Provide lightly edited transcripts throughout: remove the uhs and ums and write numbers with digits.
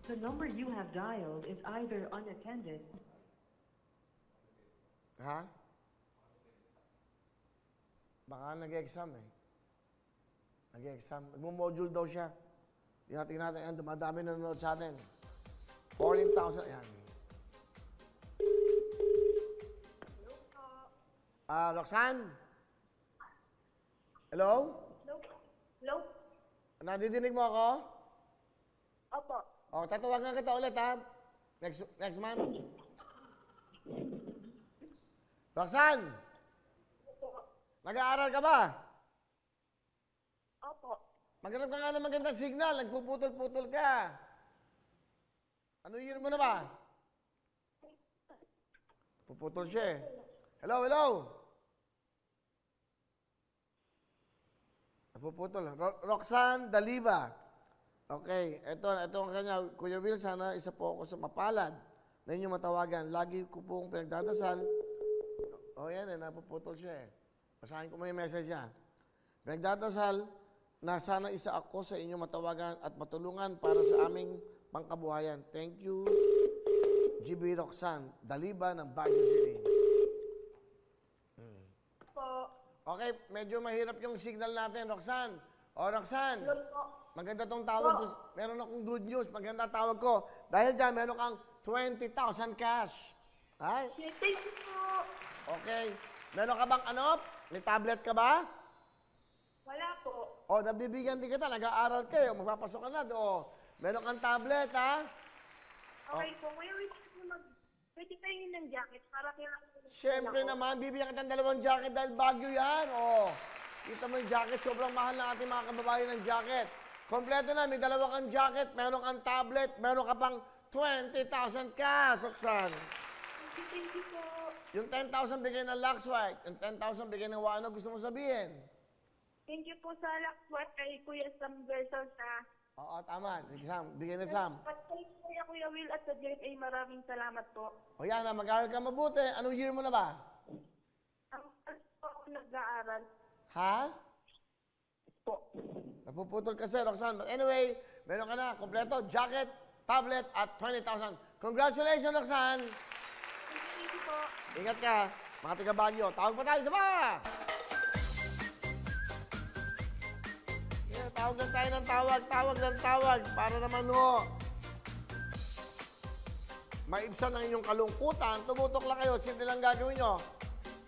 The number you have dialed is either unattended. Ha? Baka nag-exam eh. Nag-exam. Nagmo-module daw siya. Tingnan natin. Ayan, dumadami na nanonood sa atin. 14,000. Ayan. Roxanne? Hello? Hello? Nadidinig mo ako? Opo. O, tatawagan kita ulit ha. Next month. Roxanne? Opo. Nag-aaral ka ba? Opo. Maghanap ka nga ng magandang signal. Nagpuputol-putol ka. Ano year mo na ba? Puputol siya eh. Hello, hello? Napuputol. Roxanne Daliva. Okay, ito ang kanya. Kuya Will, sana isa po ako sa mapalad na inyong matawagan. Lagi ko pong pinagdadasal. Yan eh, napuputol siya eh. Basahin ko mo yung message niya. Pinagdadasal na sana isa ako sa inyong matawagan at matulungan para sa aming pangkabuhayan. Thank you, GB Roxanne Daliva ng Baguio City. Okay, medyo mahirap yung signal natin, Roxanne. Roxanne, maganda tong tawag ko. Meron akong good news. Maganda tawag ko. Dahil dyan, meron kang 20,000 cash. Ay? Thank you po. Okay. Meron ka bang ano? May tablet ka ba? Wala po. Nabibigyan din kita. Nag-aaral kayo. Magpapasok ka na. Meron kang tablet, ha? Okay po. Kuya, pwede kayo ng jacket para kailangan. Siyempre naman, bibigyan kita ng 2 jacket dahil Baguio yan. Kita mo yung jacket, sobrang mahal ng ating mga kababayan ng jacket. Kompleto na, may 2 kang jacket, meron kang tablet, meron ka pang 20,000 cash, Roxanne. Thank you po. Yung 10,000 bigay ng Luxwhite, yung 10,000 bigay ng ano gusto mo sabihin? Thank you po sa Luxwhite kay Kuya Sam Versal sa... Oo, tama. Sige, Sam. Bigay na Sam. At kay Kuya Will at sa JFA, maraming salamat po. Yan na, mag-aaral ka mabuti. Anong year mo na ba? Po ako nag-aaral. Ha? Po. Napuputol kasi, Roxanne. But anyway, meron ka na, kompleto, jacket, tablet, at 20,000. Congratulations, Roxanne! Thank you po. Ingat ka, mga taga Baguio. Tawag pa tayo, isa pa! Yeah, tawag lang tayo ng tawag. Para naman maibsan ang inyong kalungkutan. Tumutok lang kayo, simple lang gagawin nyo.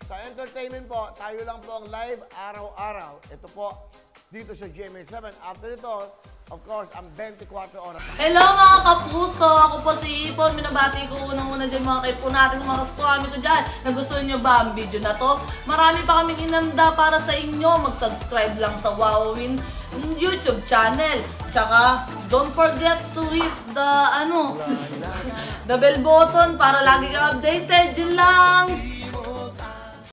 Sa entertainment po, tayo lang po ang live araw-araw. Ito po, dito sa GMA7. After ito, of course, ang 24 oras. Hello mga kapuso! Ako po si Ipon. Minabati ko unang-una dyan mga kaipo natin, mga kaskwami ko dyan. Nagustuhan nyo ba ang video na to? Marami pa kaming inanda para sa inyo. Mag-subscribe lang sa Wowin YouTube channel. Tsaka, don't forget to hit the, the bell button para lagi kang updated. Yun lang!